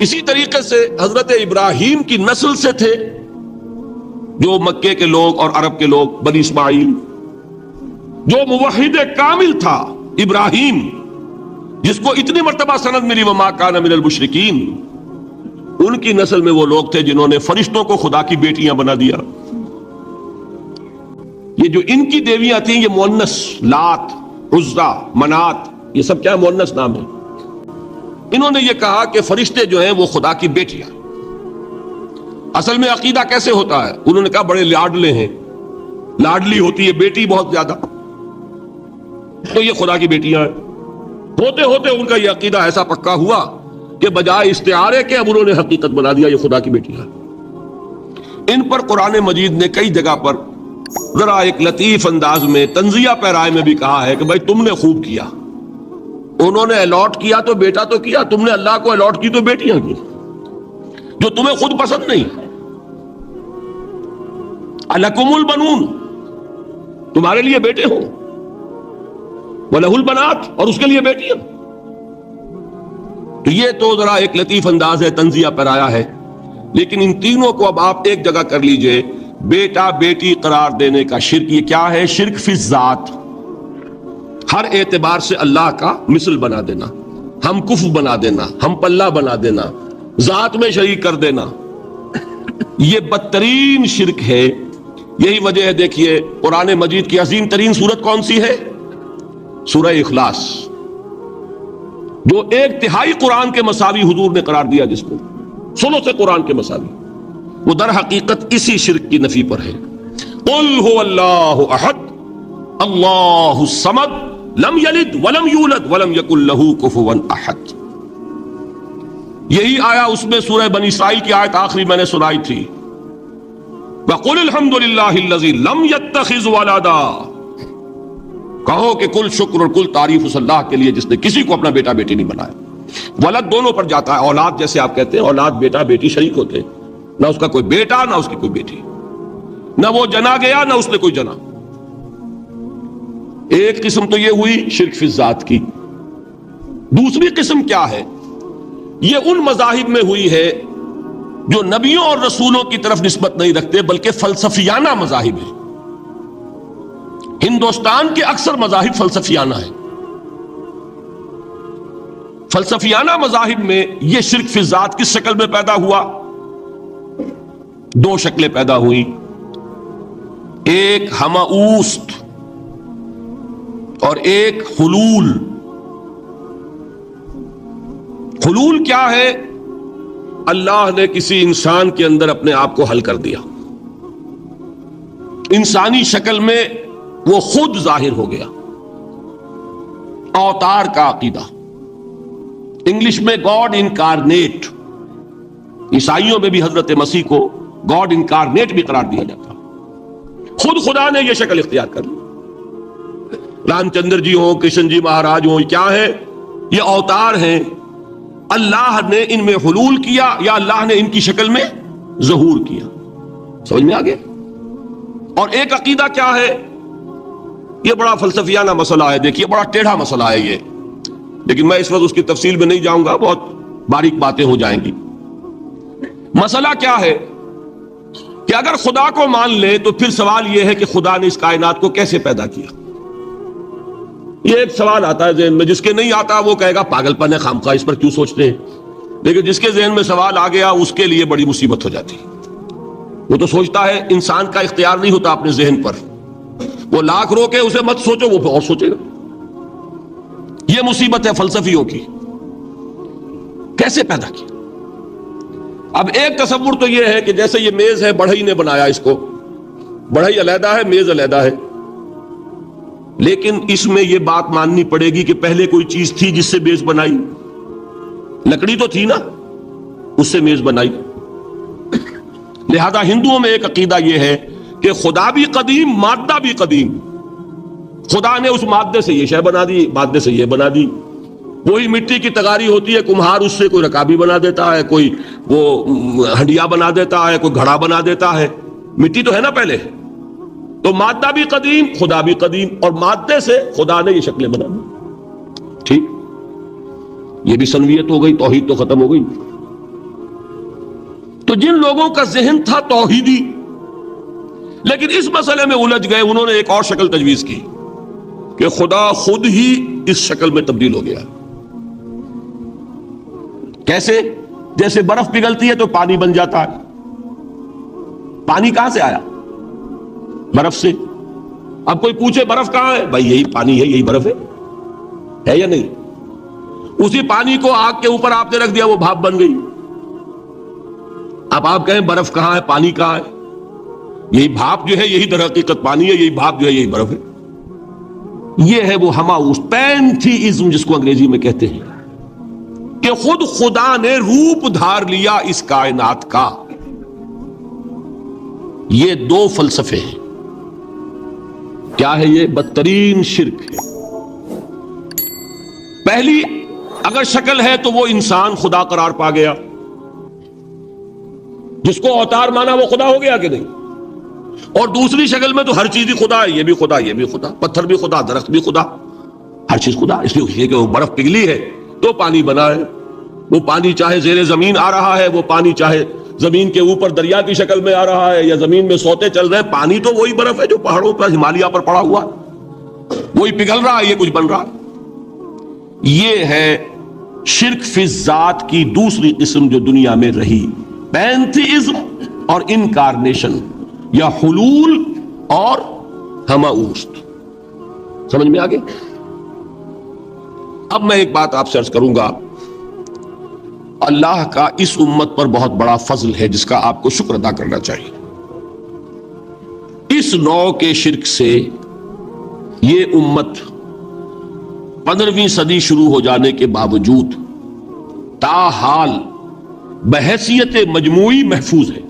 اسی طریقے سے حضرت ابراہیم کی نسل سے تھے جو مکے کے لوگ اور عرب کے لوگ، بنی اسماعیل، جو موحد کامل تھا ابراہیم، جس کو اتنی مرتبہ سند ملی وما کان من المشرکین، ان کی نسل میں وہ لوگ تھے جنہوں نے فرشتوں کو خدا کی بیٹیاں بنا دیا۔ یہ جو ان کی دیویاں تھیں یہ مؤنث، لات، عزا، منات، یہ سب کیا مؤنث نام ہے۔ انہوں نے یہ کہا کہ فرشتے جو ہیں وہ خدا کی بیٹیاں۔ اصل میں عقیدہ کیسے ہوتا ہے؟ انہوں نے کہا بڑے لاڈلے ہیں، لاڈلی ہوتی ہے بیٹی بہت زیادہ، تو یہ خدا کی بیٹیاں ہیں۔ ہوتے ہوتے ان کا یہ عقیدہ ایسا پکا ہوا کہ بجائے استعارے کے اب انہوں نے حقیقت بنا دیا یہ خدا کی بیٹیاں۔ ان پر قرآن مجید نے کئی جگہ پر ذرا ایک لطیف انداز میں تنزیہ پیرائے میں بھی کہا ہے کہ بھائی تم نے خوب کیا، انہوں نے الاٹ کیا تو بیٹا تو کیا، تم نے اللہ کو الاٹ کی تو بیٹیاں کی جو تمہیں خود پسند نہیں۔ الکم البنون، تمہارے لیے بیٹے ہوں، وَلَهُ الْبَنَاتُ، اور اس کے لیے بیٹیاں۔ تو یہ تو ذرا ایک لطیف انداز ہے، تنزیہ پیرایا ہے، لیکن ان تینوں کو اب آپ ایک جگہ کر لیجئے۔ بیٹا بیٹی قرار دینے کا شرک، یہ کیا ہے؟ شرک فی الذات، ہر اعتبار سے اللہ کا مثل بنا دینا، ہم کف بنا دینا، ہم پلہ بنا دینا، ذات میں شریک کر دینا، یہ بدترین شرک ہے۔ یہی وجہ ہے، دیکھیے قرآن مجید کی عظیم ترین سورت کون سی ہے؟ سورہ اخلاص، جو ایک تہائی قرآن کے مساوی حضور نے قرار دیا، جس کو ثلث قرآن کے مساوی، وہ در حقیقت اسی شرک کی نفی پر ہے۔ قل هو اللہ احد اللہ الصمد لم یلد ولم یولد ولم یکن لہ کفوا احد۔ یہی آیا اس میں سورہ بنی اسرائیل کی آیت آخری میں نے سنائی تھی، وَقُلِ الْحَمْدُ لِلَّهِ الَّذِي لَمْ يَتَّخِذْ وَلَدًا، کہو کہ کل شکر اور کل تعریف اس اللہ کے لیے جس نے کسی کو اپنا بیٹا بیٹی نہیں بنایا۔ ولد دونوں پر جاتا ہے، اولاد جیسے آپ کہتے ہیں، اولاد بیٹا بیٹی شریک ہوتے ہیں، نہ اس کا کوئی بیٹا نہ اس کی کوئی بیٹی، نہ وہ جنا گیا نہ اس نے کوئی جنا۔ ایک قسم تو یہ ہوئی شرک فی الذات کی۔ دوسری قسم کیا ہے؟ یہ ان مذاہب میں ہوئی ہے جو نبیوں اور رسولوں کی طرف نسبت نہیں رکھتے بلکہ فلسفیانہ مذاہب ہیں۔ ہندوستان کے اکثر مذاہب فلسفیانہ ہیں۔ فلسفیانہ مذاہب میں یہ شرک فی الذات کس شکل میں پیدا ہوا؟ دو شکلیں پیدا ہوئی، ایک ہماوست اور ایک حلول۔ حلول کیا ہے؟ اللہ نے کسی انسان کے اندر اپنے آپ کو حل کر دیا، انسانی شکل میں وہ خود ظاہر ہو گیا۔ اوتار کا عقیدہ، انگلش میں گاڈ انکارنیٹ، عیسائیوں میں بھی حضرت مسیح کو گاڈ انکارنیٹ بھی قرار دیا جاتا، خود خدا نے یہ شکل اختیار کر لی۔ رام چندر جی ہوں، کرشن جی مہاراج ہوں، کیا ہے؟ یہ اوتار ہیں، اللہ نے ان میں حلول کیا یا اللہ نے ان کی شکل میں ظہور کیا۔ سمجھ میں آگے؟ اور ایک عقیدہ کیا ہے؟ یہ بڑا فلسفیانہ مسئلہ ہے، دیکھیے بڑا ٹیڑھا مسئلہ ہے یہ، لیکن میں اس وقت اس کی تفصیل میں نہیں جاؤں گا، بہت باریک باتیں ہو جائیں گی۔ مسئلہ کیا ہے کہ اگر خدا کو مان لے تو پھر سوال یہ ہے کہ خدا نے اس کائنات کو کیسے پیدا کیا؟ یہ ایک سوال آتا ہے ذہن میں، جس کے نہیں آتا وہ کہے گا پاگل پن ہے، خامخواہ اس پر کیوں سوچتے ہیں، لیکن جس کے ذہن میں سوال آ گیا اس کے لیے بڑی مصیبت ہو جاتی ہے۔ وہ تو سوچتا ہے، انسان کا اختیار نہیں ہوتا اپنے ذہن پر، وہ لاکھ روکے اسے مت سوچو، وہ اور سوچے گا۔ یہ مصیبت ہے فلسفیوں کی، کیسے پیدا کیا؟ اب ایک تصور تو یہ ہے کہ جیسے یہ میز ہے، بڑھئی نے بنایا اس کو، بڑھئی علیحدہ ہے، میز علیحدہ ہے، لیکن اس میں یہ بات ماننی پڑے گی کہ پہلے کوئی چیز تھی جس سے میز بنائی، لکڑی تو تھی نا، اس سے میز بنائی۔ لہذا ہندوؤں میں ایک عقیدہ یہ ہے کہ خدا بھی قدیم، مادہ بھی قدیم، خدا نے اس مادے سے یہ شے بنا دی، مادے سے یہ بنا دی۔ وہی مٹی کی تغاری ہوتی ہے، کمہار اس سے کوئی رکابی بنا دیتا ہے، کوئی وہ ہنڈیا بنا دیتا ہے، کوئی گھڑا بنا دیتا ہے، مٹی تو ہے نا پہلے۔ تو مادہ بھی قدیم، خدا بھی قدیم، اور مادے سے خدا نے یہ شکلیں بنا دی۔ ٹھیک، یہ بھی سنویت ہو گئی، توحید تو ختم ہو گئی۔ تو جن لوگوں کا ذہن تھا توحیدی لیکن اس مسئلے میں الجھ گئے، انہوں نے ایک اور شکل تجویز کی کہ خدا خود ہی اس شکل میں تبدیل ہو گیا۔ کیسے؟ جیسے برف پگھلتی ہے تو پانی بن جاتا ہے۔ پانی کہاں سے آیا؟ برف سے۔ اب کوئی پوچھے برف کہاں ہے؟ بھائی یہی پانی ہے، یہی برف ہے یا نہیں؟ اسی پانی کو آگ کے اوپر آپ نے رکھ دیا، وہ بھاپ بن گئی۔ اب آپ کہیں برف کہاں ہے، پانی کہاں ہے؟ یہی بھاپ جو ہے یہی در حقیقت پانی ہے، یہی بھاپ جو ہے یہی برف ہے۔ یہ ہے وہ ہماؤس پینتھیزم جس کو انگریزی میں کہتے ہیں، کہ خود خدا نے روپ دھار لیا اس کائنات کا۔ یہ دو فلسفے ہیں۔ کیا ہے یہ؟ بدترین شرک ہے۔ پہلی اگر شکل ہے تو وہ انسان خدا قرار پا گیا، جس کو اوتار مانا وہ خدا ہو گیا کہ نہیں؟ اور دوسری شکل میں تو ہر چیز ہی خدا ہے، یہ بھی خدا، یہ بھی خدا، پتھر بھی خدا، درخت بھی خدا، ہر چیز خدا۔ اس لیے کہ وہ برف پگھلی ہے تو پانی بنا ہے۔ وہ پانی چاہے زیر زمین آ رہا ہے، وہ پانی چاہے زمین کے اوپر دریا کی شکل میں آ رہا ہے یا زمین میں سوتے چل رہے ہیں، پانی تو وہی برف ہے جو پہاڑوں پر ہمالیہ پر پڑا ہوا ہے، وہی پگھل رہا ہے، یہ کچھ بن رہا ہے۔ یہ ہے شرک فی الذات کی دوسری قسم جو دنیا میں رہی، پینتھیزم اور انکارنیشن، یا حلول اور ہماؤست۔ سمجھ میں آگے؟ اب میں ایک بات آپ سے عرض کروں گا، اللہ کا اس امت پر بہت بڑا فضل ہے جس کا آپ کو شکر ادا کرنا چاہیے۔ اس نوع کے شرک سے یہ امت 15ویں صدی شروع ہو جانے کے باوجود تاحال بحیثیت مجموعی محفوظ ہے۔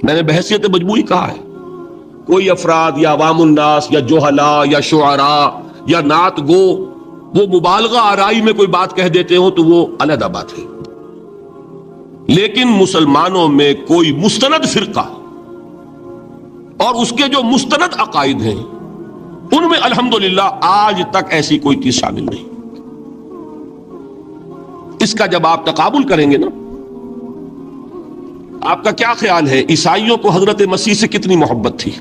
میں نے بحیثیت مجموعی کہا ہے، کوئی افراد یا عوام الناس یا جوہلاء یا شعراء یا نعت گو وہ مبالغہ آرائی میں کوئی بات کہہ دیتے ہوں تو وہ علیحدہ بات ہے، لیکن مسلمانوں میں کوئی مستند فرقہ اور اس کے جو مستند عقائد ہیں ان میں الحمدللہ آج تک ایسی کوئی چیز شامل نہیں۔ اس کا جب آپ تقابل کریں گے نا، آپ کا کیا خیال ہے عیسائیوں کو حضرت مسیح سے کتنی محبت تھی؟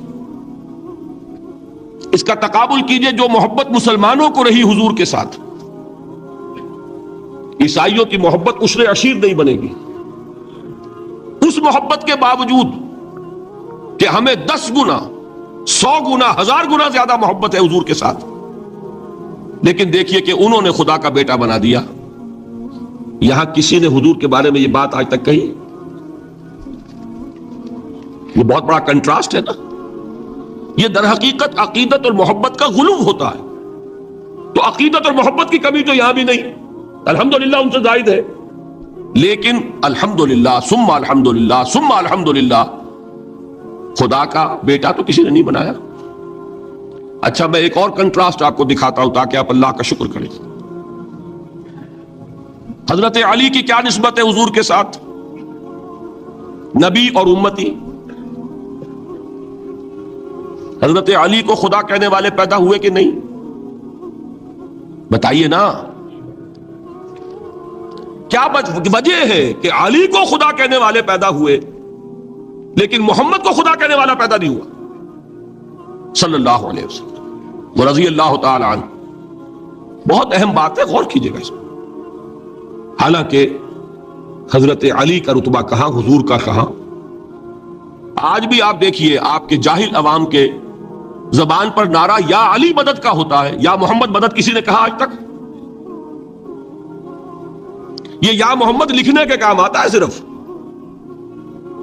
اس کا تقابل کیجئے جو محبت مسلمانوں کو رہی حضور کے ساتھ۔ عیسائیوں کی محبت عشر عشیر نہیں بنے گی، اس محبت کے باوجود کہ ہمیں 10 گنا 100 گنا 1000 گنا زیادہ محبت ہے حضور کے ساتھ، لیکن دیکھیے کہ انہوں نے خدا کا بیٹا بنا دیا۔ یہاں کسی نے حضور کے بارے میں یہ بات آج تک کہی؟ یہ بہت بڑا کنٹراسٹ ہے نا۔ یہ در حقیقت عقیدت اور محبت کا غلو ہوتا ہے۔ تو عقیدت اور محبت کی کمی تو یہاں بھی نہیں، الحمدللہ ان سے زائد ہے، لیکن الحمدللہ ثم الحمدللہ ثم الحمدللہ خدا کا بیٹا تو کسی نے نہیں بنایا۔ اچھا میں ایک اور کنٹراسٹ آپ کو دکھاتا ہوں تاکہ آپ اللہ کا شکر کریں۔ حضرت علی کی کیا نسبت ہے حضور کے ساتھ؟ نبی اور امتی۔ حضرت علی کو خدا کہنے والے پیدا ہوئے کہ نہیں؟ بتائیے نا، کیا وجہ ہے کہ علی کو خدا کہنے والے پیدا ہوئے لیکن محمد کو خدا کہنے والا پیدا نہیں ہوا صلی اللہ علیہ وسلم ورضی اللہ تعالی عنہ؟ بہت اہم بات ہے، غور کیجئے گا اس میں۔ حالانکہ حضرت علی کا رتبہ کہاں، حضور کا کہاں؟ آج بھی آپ دیکھیے آپ کے جاہل عوام کے زبان پر نعرہ یا علی مدد کا ہوتا ہے، یا محمد مدد کسی نے کہا آج تک؟ یہ یا محمد لکھنے کے کام آتا ہے صرف،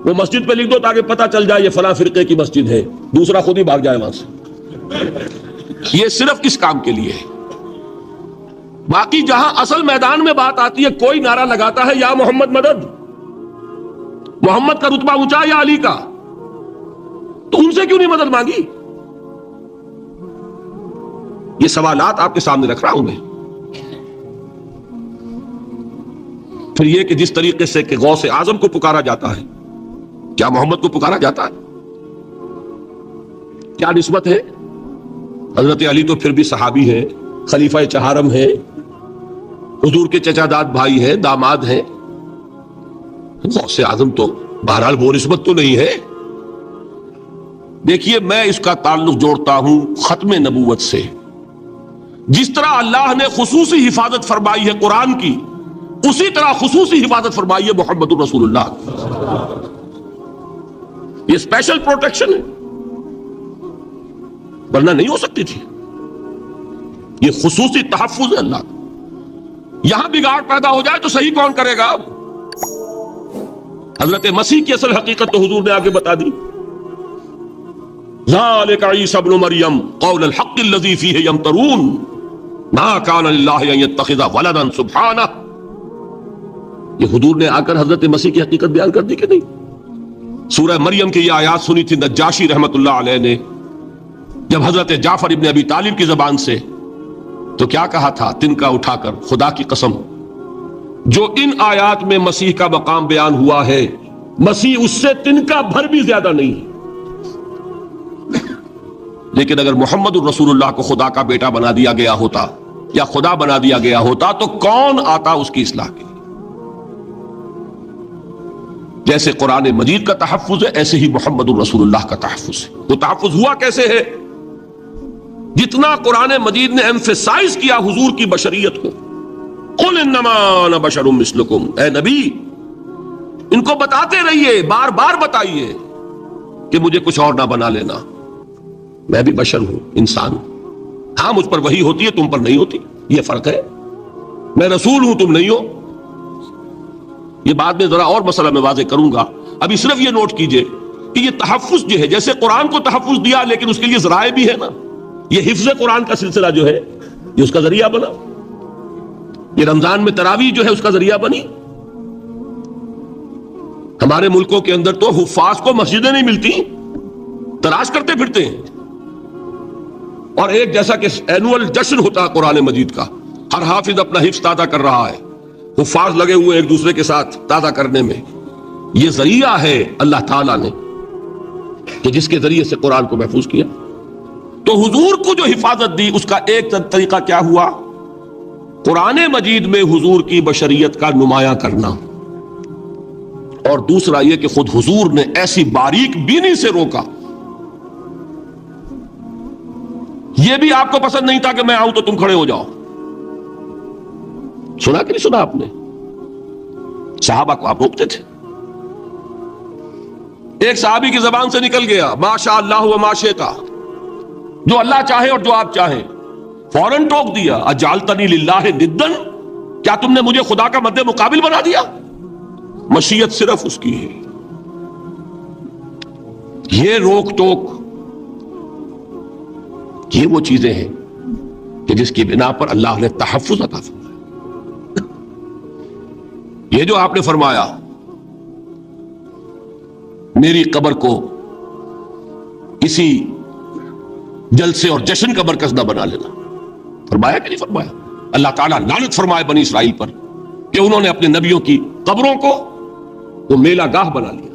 وہ مسجد پہ لکھ دو تاکہ پتہ چل جائے یہ فلاں فرقے کی مسجد ہے، دوسرا خود ہی بھاگ جائے وہاں سے۔ یہ صرف کس کام کے لیے ہے؟ باقی جہاں اصل میدان میں بات آتی ہے کوئی نعرہ لگاتا ہے یا محمد مدد، محمد کا رتبہ اونچا یا علی کا، تو ان سے کیوں نہیں مدد مانگی؟ یہ سوالات آپ کے سامنے رکھ رہا ہوں میں۔ پھر یہ کہ جس طریقے سے کہ غوث اعظم کو پکارا جاتا ہے، کیا محمد کو پکارا جاتا ہے؟ کیا نسبت ہے؟ حضرت علی تو پھر بھی صحابی ہے، خلیفہ چہارم ہے، حضور کے چچا داد بھائی ہیں، داماد ہیں، غوث اعظم تو بہرحال وہ نسبت تو نہیں ہے۔ دیکھیے میں اس کا تعلق جوڑتا ہوں ختم نبوت سے۔ جس طرح اللہ نے خصوصی حفاظت فرمائی ہے قرآن کی، اسی طرح خصوصی حفاظت فرمائی ہے محمد الرسول اللہ۔ یہ اسپیشل پروٹیکشن ہے، ورنہ نہیں ہو سکتی تھی۔ یہ خصوصی تحفظ ہے اللہ کا۔ یہاں بگاڑ پیدا ہو جائے تو صحیح کون کرے گا؟ اب حضرت مسیح کی اصل حقیقت تو حضور نے آگے بتا دی۔ ذالک عیسی ابن مریم قول الحق الذی فیہ یمترون ما کان للہ ان یتخذ ولدا سبحانہ۔ یہ حضور نے آ کر حضرت مسیح کی حقیقت بیان کر دی کہ نہیں؟ سورہ مریم کی یہ آیات سنی تھی نجاشی رحمت اللہ علیہ نے جب حضرت جعفر ابن ابی طالب کی زبان سے، تو کیا کہا تھا تنکا اٹھا کر، خدا کی قسم جو ان آیات میں مسیح کا مقام بیان ہوا ہے، مسیح اس سے تنکا بھر بھی زیادہ نہیں ہے۔ لیکن اگر محمد الرسول اللہ کو خدا کا بیٹا بنا دیا گیا ہوتا یا خدا بنا دیا گیا ہوتا تو کون آتا اس کی اصلاح کے لیے؟ جیسے قرآن مجید کا تحفظ ہے ایسے ہی محمد الرسول اللہ کا تحفظ ہے۔ وہ تحفظ ہوا کیسے ہے؟ جتنا قرآن مجید نے ایمفیسائز کیا حضور کی بشریت کو، قل انما انا بشر مثلکم، اے نبی ان کو بتاتے رہیے، بار بار بتائیے کہ مجھے کچھ اور نہ بنا لینا، میں بھی بشر ہوں، انسان ہوں۔ ہاں مجھ پر وحی ہوتی ہے، تم پر نہیں ہوتی، یہ فرق ہے۔ میں رسول ہوں، تم نہیں ہو۔ یہ بعد میں ذرا اور مسئلہ میں واضح کروں گا، ابھی صرف یہ نوٹ کیجئے کہ یہ تحفظ جو ہے، جیسے قرآن کو تحفظ دیا لیکن اس کے لیے ذرائع بھی ہے نا۔ یہ حفظ قرآن کا سلسلہ جو ہے یہ اس کا ذریعہ بنا، یہ رمضان میں تراویح جو ہے اس کا ذریعہ بنی۔ ہمارے ملکوں کے اندر تو حفاظ کو مسجدیں نہیں ملتی، تلاش کرتے پھرتے ہیں، اور ایک جیسا کہ اینول جشن ہوتا ہے قرآن مجید کا، ہر حافظ اپنا حفظ تازہ کر رہا ہے، حفاظ لگے ہوئے ایک دوسرے کے ساتھ تازہ کرنے میں۔ یہ ذریعہ ہے اللہ تعالیٰ نے کہ جس کے ذریعے سے قرآن کو محفوظ کیا۔ تو حضور کو جو حفاظت دی اس کا ایک طریقہ کیا ہوا؟ قرآن مجید میں حضور کی بشریت کا نمایاں کرنا، اور دوسرا یہ کہ خود حضور نے ایسی باریک بینی سے روکا۔ یہ بھی آپ کو پسند نہیں تھا کہ میں آؤں تو تم کھڑے ہو جاؤ۔ سنا کہ نہیں سنا آپ نے؟ صحابہ کو آپ روکتے تھے۔ ایک صحابی کی زبان سے نکل گیا ما شاء اللہ و ما شئت، جو اللہ چاہے اور جو آپ چاہیں، فوراً ٹوک دیا اجعلتنی للہ ندا، کیا تم نے مجھے خدا کا مد مقابل بنا دیا؟ مشیت صرف اس کی ہے۔ یہ روک ٹوک، یہ وہ چیزیں ہیں کہ جس کی بنا پر اللہ نے تحفظ عطا فرمایا۔ یہ جو آپ نے فرمایا میری قبر کو کسی جلسے اور جشن کا مرکز نہ بنا لینا، فرمایا کہ نہیں فرمایا؟ اللہ تعالیٰ لعنت فرمائے بنی اسرائیل پر کہ انہوں نے اپنے نبیوں کی قبروں کو وہ میلہ گاہ بنا لیا۔